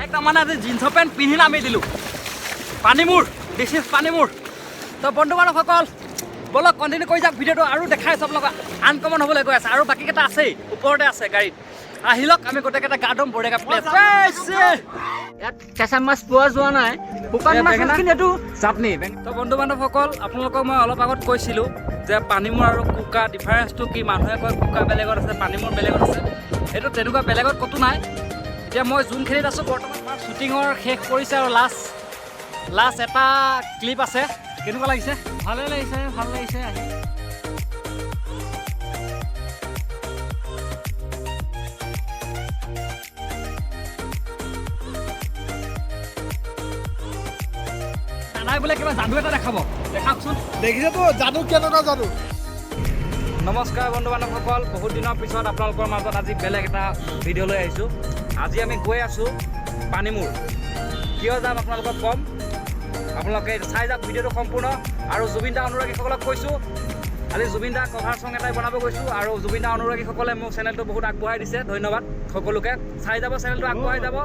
direct তাৰমানে আজি জিন্সৰ পেণ্ট পিন্ধি নামি দিলোঁ পানীমূৰ দিছ ইজ পানীমূৰ তো বন্ধু বান্ধৱসকল বলক কণ্টিনিউ কৰি যাওক ভিডিঅ'টো আৰু দেখাই আছোঁ আপোনালোকক আনকমন হ'বলৈ গৈ আছে আৰু বাকীকেইটা আছেই ওপৰতে আছে গাড়ীত আহি লওক আমি গোটেইকেইটা গা ধুম বঢ়িয়াকৈ প্লেচ ইয়াত কেঁচা মাছ পোৱা যোৱা নাই শুকান মাছ কিন্তু এইটো চাটনি তো বন্ধু বান্ধৱসকল আপোনালোকক মই অলপ আগত কৈছিলোঁ যে পানীমূৰ আৰু কুকা ডিফাৰেঞ্চটো কি মানুহে কয় কুকা বেলেগত আছে পানীমূৰ বেলেগত আছে এইটো তেনেকুৱা বেলেগত ক'তো নাই এতিয়া মই যোনখিনিত আছোঁ বৰ্তমান আমাৰ শ্বুটিঙৰ শেষ কৰিছে আৰু লাষ্ট এটা ক্লিপ আছে কেনেকুৱা লাগিছে ভালে লাগিছে ভাল লাগিছে আহি নাই বোলে কিবা যাদু এটা দেখাব দেখাওকচোন দেখিছেতো যাদু কেনেকুৱা যাদু নমস্কাৰ বন্ধু বান্ধৱসকল বহুত দিনৰ পিছত আপোনালোকৰ মাজত আজি বেলেগ এটা ভিডিঅ' লৈ আহিছোঁ আজি আমি গৈ আছোঁ পানীমূৰ কিয় যাম আপোনালোকক ক'ম আপোনালোকে চাই যাওক ভিডিঅ'টো সম্পূৰ্ণ আৰু জুবিন দা অনুৰাগীসকলক কৈছোঁ আজি জুবিন দা কভাৰ চং এটাই বনাব গৈছোঁ আৰু জুবিন দা অনুৰাগীসকলে মোক চেনেলটো বহুত আগবঢ়াই দিছে ধন্যবাদ সকলোকে চাই যাব চেনেলটো আগবঢ়াই যাব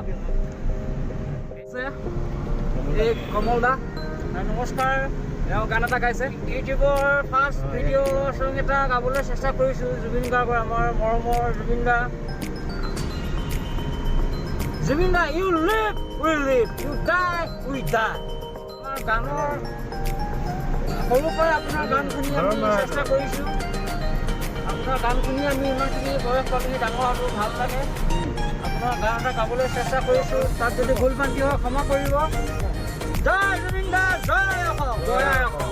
এই কমল দা নমস্কাৰ তেওঁ গান এটা গাইছে ইউটিউবৰ ফাৰ্ষ্ট ভিডিঅ' চং এটা গাবলৈ চেষ্টা কৰিছোঁ জুবিন গাৰ্গৰ আমাৰ মৰমৰ Zubeen da you live we live you die we die আমাৰ গানৰ সৰুৰ পৰাই আপোনাৰ গান শুনি আমি চেষ্টা কৰিছোঁ আপোনাৰ গান শুনি আমি ইমানখিনি বয়স পাবলৈ ডাঙৰ হোৱাটো ভাল লাগে আপোনাৰ গান এটা গাবলৈ চেষ্টা কৰিছোঁ তাত যদি ভুল ভ্ৰান্তি হয় ক্ষমা কৰিব জয় জুবিন দা জয় অসম জয় অসম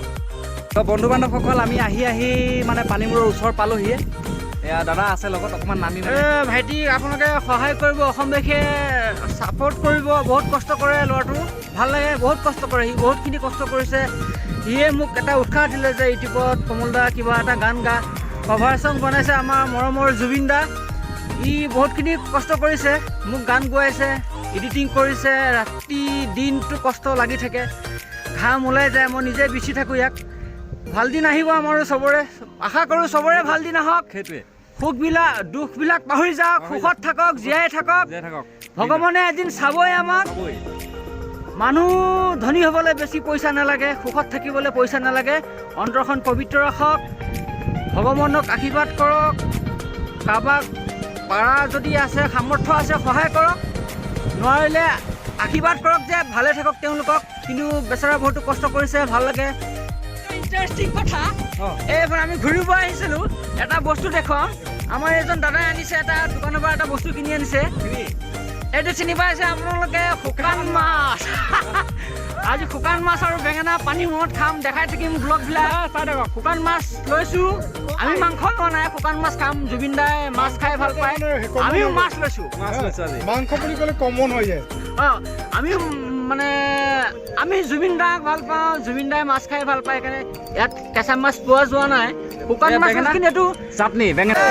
তো বন্ধু বান্ধৱসকল আমি আহি মানে পানীমূৰৰ ওচৰ পালোহিয়ে এয়া দাদা আছে লগত অকণমান নামি ভাইটি আপোনালোকে সহায় কৰিব অসমবাসীয়ে ছাপোৰ্ট কৰিব বহুত কষ্ট কৰে ল'ৰাটো ভাল লাগে বহুত কষ্ট কৰে সি বহুতখিনি কষ্ট কৰিছে সিয়ে মোক এটা উৎসাহ দিলে যে ইউটিউবত কমল দা কিবা এটা গান গা কভাৰ চং বনাইছে আমাৰ মৰমৰ জুবিন দা ই বহুতখিনি কষ্ট কৰিছে মোক গান গোৱাইছে এডিটিং কৰিছে ৰাতি দিনটো কষ্ট লাগি থাকে ঘাম ওলাই যায় মই নিজে বিচি থাকোঁ ইয়াক ভাল দিন আহিব আমাৰো চবৰে আশা কৰোঁ চবৰে ভাল দিন আহক সেইটোৱে সুখবিলাক দুখবিলাক পাহৰি যাওক সুখত থাকক জীয়াই থাকক ভগৱানে এদিন চাবই আমাক মানুহ ধনী হ'বলৈ বেছি পইচা নালাগে সুখত থাকিবলৈ পইচা নালাগে অন্তৰখন পবিত্ৰ ৰাখক ভগৱানক আশীৰ্বাদ কৰক কাৰোবাক পাৰা যদি আছে সামৰ্থ্য আছে সহায় কৰক নোৱাৰিলে আশীৰ্বাদ কৰক যে ভালে থাকক তেওঁলোকক কিন্তু বেচেৰা বহুতো কষ্ট কৰিছে ভাল লাগে ইণ্টাৰেষ্টিং কথা এইবাৰ আমি ঘূৰিব আহিছিলোঁ এটা বস্তু দেখুৱাম আমাৰ এজন দাদাই আনিছে এটা দোকানৰ পৰা এটা বস্তু কিনি আনিছে এইটো চিনি পাইছে আপোনালোকে শুকান মাছ আজি শুকান মাছ আৰু বেঙেনা পানী মূৰত খাম দেখাই থাকিম ব্লগবিলাক চাই থাকক শুকান মাছ লৈছোঁ আমি মাংস লোৱা নাই শুকান মাছ খাম জুবিন দাই মাছ খাই ভাল পায় আমিও মাছ লৈছোঁ মাংস বুলি ক'লে কমন হৈ যায় আমি মানে আমি জুবিন দাক ভাল পাওঁ জুবিন দাই মাছ খাই ভাল পায় সেইকাৰণে ইয়াত কেঁচা মাছ পোৱা যোৱা নাই শুকান মাছ কিন্তু এইটো চাটনি বেঙেনা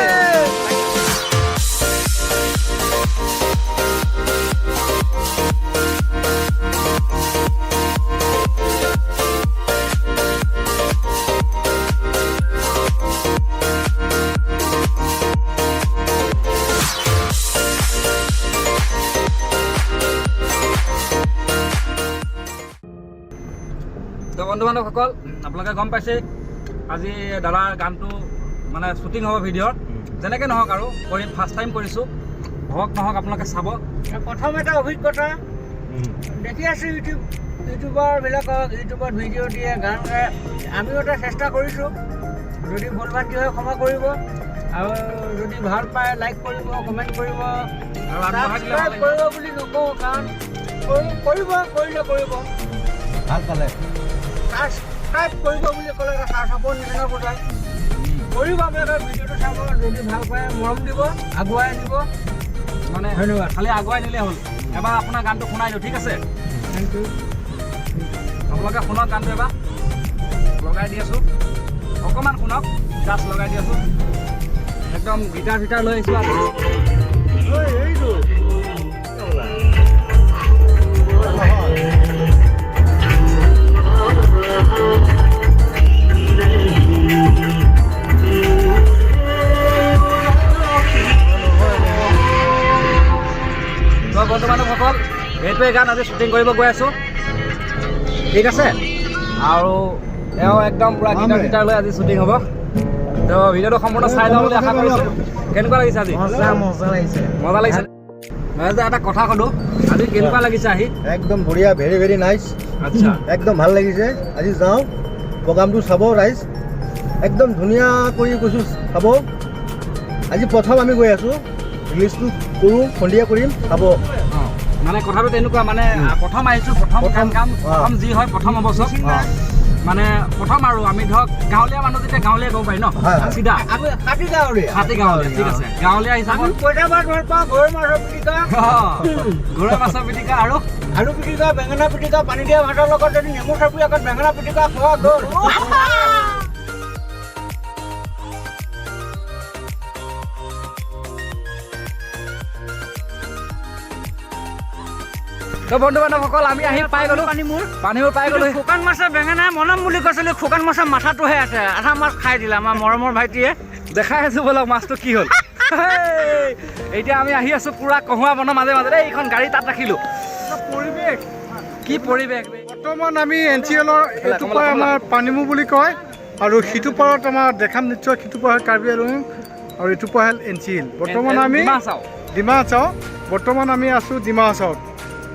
তো বন্ধু বান্ধৱসকল আপোনালোকে গম পাইছে আজি দাদাৰ গানটো মানে শ্বুটিং হ'ব ভিডিঅ'ৰ যেনেকৈ নহওক আৰু কৰি ফাৰ্ষ্ট টাইম কৰিছোঁ হওক নহওক আপোনালোকে চাব প্ৰথম এটা অভিজ্ঞতা দেখি আছোঁ ইউটিউবাৰবিলাকক ইউটিউবত ভিডিঅ' দিয়ে গান গায় আমিও এটা চেষ্টা কৰিছোঁ যদি ভুল ভ্ৰান্তি হয় ক্ষমা কৰিব আৰু যদি ভাল পায় লাইক কৰিব কমেণ্ট কৰিব আৰু আগবঢ়াই দিলে ভাল ছাবস্ক্ৰাইব কৰিব বুলি নকওঁ কাৰণ কৰিলে কৰিব ভাল পালে ছাবস্ক্ৰাইব কৰিব বুলি ক'লে চাপৰ্ট নিচিনা বুজায় কৰিব আপোনালোকে ভিডিঅ'টো চাব যদি ভাল পায় মৰম দিব আগুৱাই আনিব মানে ধন্যবাদ খালি আগুৱাই নিলেই হ'ল এবাৰ আপোনাৰ গানটো শুনাই দিওঁ ঠিক আছে থেংক ইউ আপোনালোকে শুনক গানটো এবাৰ লগাই দি আছোঁ অকণমান শুনক জাষ্ট লগাই দি আছোঁ একদম গিটাৰ লৈ আহিছোঁ এইটো বন্ধু বান্ধৱসকল সেইটোৱে গান আজি শ্বুটিং কৰিব গৈ আছোঁ ঠিক আছে আৰু এওঁ একদম পুৰা গিটাৰ লৈ আজি শ্বুটিং হ'ব তো ভিডিঅ'টো সম্পূৰ্ণ চাই যাওঁ বুলি আশা কৰিছোঁ কেনেকুৱা লাগিছে আজি মজা লাগিছে মই যে এটা কথা সোধোঁ আজি কেনেকুৱা লাগিছে আহি একদম বঢ়িয়া ভেৰি ভেৰি নাইচ আচ্ছা একদম ভাল লাগিছে আজি যাওঁ প্ৰগ্ৰামটো চাব ৰাইজ একদম ধুনীয়া কৰি গৈছোঁ চাব আজি প্ৰথম আমি গৈ আছোঁ ৰিলিজটো কৰোঁ সন্ধিয়া কৰিম চাব মানে কথাটো তেনেকুৱা মানে প্ৰথম আহিছোঁ প্ৰথম যি হয় প্ৰথম হ'ব চব মানে প্ৰথম আৰু আমি ধৰক গাঁৱলীয়া মানুহ যেতিয়া গাঁৱলীয়া ক'ব পাৰি ন চিধা হাতী গাঁৱলীয়া ঠিক আছে গাঁৱলীয়া হিচাপত ঘৰৰ মাছৰ পিটিকা আৰু আলু পিটিকা বেঙেনা পিটিকা পানী দিয়া ভাতৰ লগত যদি নেমু চাপি আগত বেঙেনা পিটিকা খোৱা গ'ল তো বন্ধু বান্ধৱসকল আমি আহি পাই গ'লো পানীমূৰ পাই গ'লো শুকান মাছৰ বেঙেনা মনম বুলি কৈছিলোঁ শুকান মাছৰ মাথাটোহে আছে আধা মাছ খাই দিলে আমাৰ মৰমৰ ভাইটিয়ে দেখাই আছোঁ বলক মাছটো কি হ'ল এতিয়া আমি আহি আছোঁ পুৰা কহুৱা বনৰ মাজে মাজে দেই এইখন গাড়ী তাত ৰাখিলোঁ পৰিৱেশ কি পৰিৱেশ বৰ্তমান আমি NCLৰ এইটো পাৰ আমাৰ পানীমূৰ বুলি কয় আৰু সিটো পাৰত আমাৰ দেখাম নিশ্চয় সিটো পাৰ হয় কাৰ্বি আংলং আৰু এইটো পাৰ হ'ল NCL বৰ্তমান আমি ডিমা হাছাও বৰ্তমান আমি আছোঁ ডিমা হাছাওত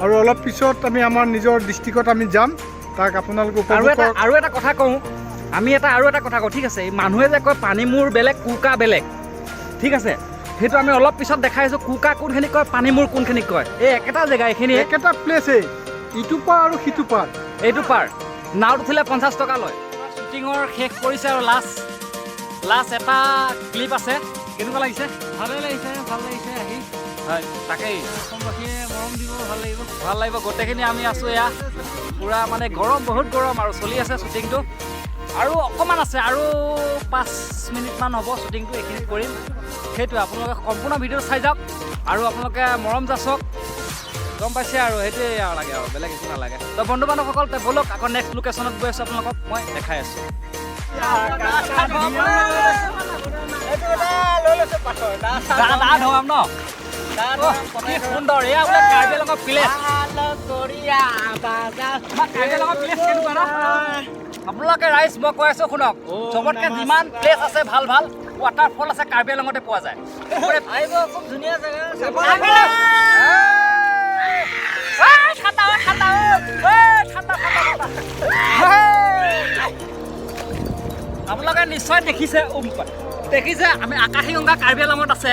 আৰু অলপ পিছত আমি আমাৰ নিজৰ ডিষ্ট্ৰিক্টত আমি যাম তাক আপোনালোকে আৰু এটা কথা কওঁ আমি আৰু এটা কথা কওঁ ঠিক আছে মানুহে যে কয় পানীমূৰ বেলেগ কুকা বেলেগ ঠিক আছে সেইটো আমি অলপ পিছত দেখাইছোঁ কুকা কোনখিনিক কয় পানীমূৰ কোনখিনিক কয় এই একেটা জেগা এইখিনি একেটা প্লেচেই ইটো পাৰ আৰু সিটো পাৰ এইটো পাৰ নাওত উঠিলে 50 টকা লয় শ্বুটিঙৰ শেষ কৰিছে আৰু লাষ্ট এটা ক্লিপ আছে কেনেকুৱা লাগিছে ভালে লাগিছে আহি হয় তাকেই অসমবাসীয়ে মৰম দিব ভাল লাগিব গোটেইখিনি আমি আছোঁ এয়া পূৰা মানে গৰম বহুত গৰম আৰু চলি আছে শ্বুটিংটো আৰু অকণমান আছে আৰু 5 মিনিটমান হ'ব শ্বুটিংটো এইখিনি কৰিম সেইটোৱে আপোনালোকে সম্পূৰ্ণ ভিডিঅ' চাই যাওক আৰু আপোনালোকে মৰম যাচক গম পাইছে আৰু সেইটোৱে লাগে আৰু বেলেগ একো নালাগে তো বন্ধু বান্ধৱসকল ব'লক আকৌ নেক্সট লোকেশ্যনত গৈ আছোঁ আপোনালোকক মই দেখাই আছোঁ ধৰাম ন কি সুন্দৰ এয়া বোলে কাৰ্বি আংলঙৰ প্লেচ আপোনালোকে ৰাইজ মই কৈ আছোঁ শুনক চবতকৈ যিমান প্লেচ আছে ভাল ৱাটাৰফল আছে কাৰ্বি আংলঙতে পোৱা যায় খুব ধুনীয়া জেগা আপোনালোকে নিশ্চয় দেখিছে আমি আকাশীগংগা কাৰ্বি আংলঙত আছে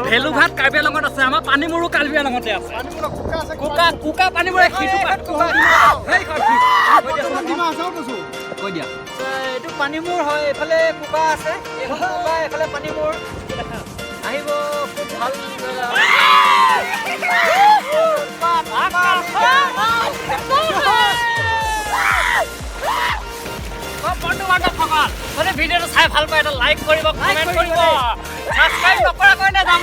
ভেলুঘাট কাৰ্বি আংলঙত আছে আমাৰ পানীমূৰো কাৰ্বি আংলঙতে আছে কুকা পানীমূৰ কৈ দিয়া এইটো পানীমূৰ হয় এইফালে কুকা আছে এইফালে পানীমূৰ আহিব খুব ভাল বন্ধু বান্ধৱসকল যদি ভিডিঅ'টো চাই ভাল পায় এটা লাইক কৰিব কমেণ্ট কৰিব ছাবস্ক্ৰাইব নকৰাকৈ নাযাম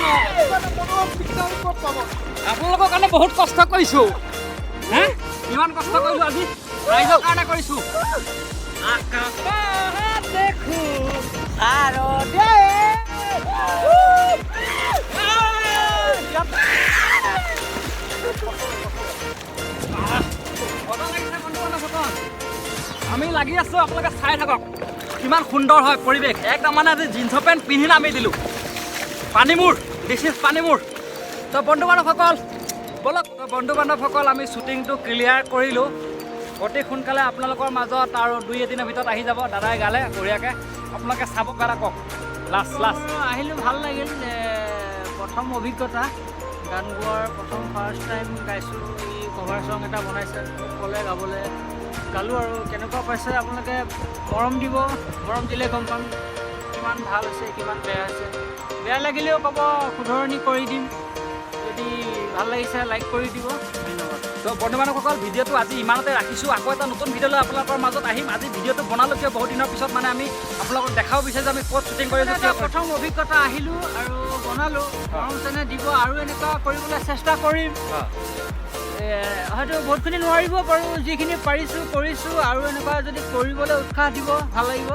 আপোনালোকৰ কাৰণে বহুত কষ্ট কৰিছোঁ ইমান কষ্ট কৰিলোঁ আজি ৰাইজৰ কাৰণে কৰিছোঁ আকাশত দেখোঁ আমি লাগি আছোঁ আপোনালোকে চাই থাকক কিমান সুন্দৰ হয় পৰিৱেশ একদম মানে আজি জিন্স পেণ্ট পিন্ধি নামি দিলোঁ পানীমূৰ দিছ ইজ পানীমূৰ তো বন্ধু বান্ধৱসকল ব'লক বন্ধু বান্ধৱসকল আমি শ্বুটিংটো ক্লিয়াৰ কৰিলোঁ অতি সোনকালে আপোনালোকৰ মাজত আৰু 2-3 ভিতৰত আহি যাব দাদাই গালে বঢ়িয়াকৈ আপোনালোকে চাব পাৰে কওক লাষ্ট আহিলোঁ ভাল লাগিল প্ৰথম অভিজ্ঞতা গান গোৱাৰ প্ৰথম ফাৰ্ষ্ট টাইম গাইছোঁ এই কভাৰ চং এটা বনাইছে ক'লে গাবলৈ গালোঁ আৰু কেনেকুৱা পাইছে আপোনালোকে মৰম দিব মৰম দিলে গম পাম কিমান ভাল হৈছে কিমান বেয়া হৈছে বেয়া লাগিলেও ক'ব শুধৰণি কৰি দিম যদি ভাল লাগিছে লাইক কৰি দিব ধন্যবাদ তো বন্ধু বান্ধৱসকল ভিডিঅ'টো আজি ইমানতে ৰাখিছোঁ আকৌ এটা নতুন ভিডিঅ' লৈ আপোনালোকৰ মাজত আহিম আজি ভিডিঅ'টো বনালোঁ কিয় বহুত দিনৰ পিছত মানে আমি আপোনালোকক দেখাব বিচাৰোঁ যে আমি ক'ত শ্বুটিং কৰি আছোঁ প্ৰথম অভিজ্ঞতা আহিলোঁ আৰু বনালোঁ মৰম চেনেহ দিব আৰু এনেকুৱা কৰিবলৈ চেষ্টা কৰিম হয়তো বহুতখিনি নোৱাৰিব পাৰোঁ যিখিনি পাৰিছোঁ কৰিছোঁ আৰু এনেকুৱা যদি কৰিবলৈ উৎসাহ দিব ভাল লাগিব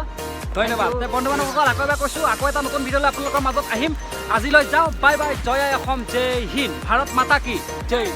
ধন্যবাদ বন্ধু বান্ধৱসকল আকৌ এবাৰ কৈছোঁ আকৌ এটা নতুন ভিডিঅ'লৈ আপোনালোকৰ মাজত আহিম আজিলৈ যাওঁ বাই বাই জয় আই অসম জয় হিন্দ ভাৰত মাতা কি জয়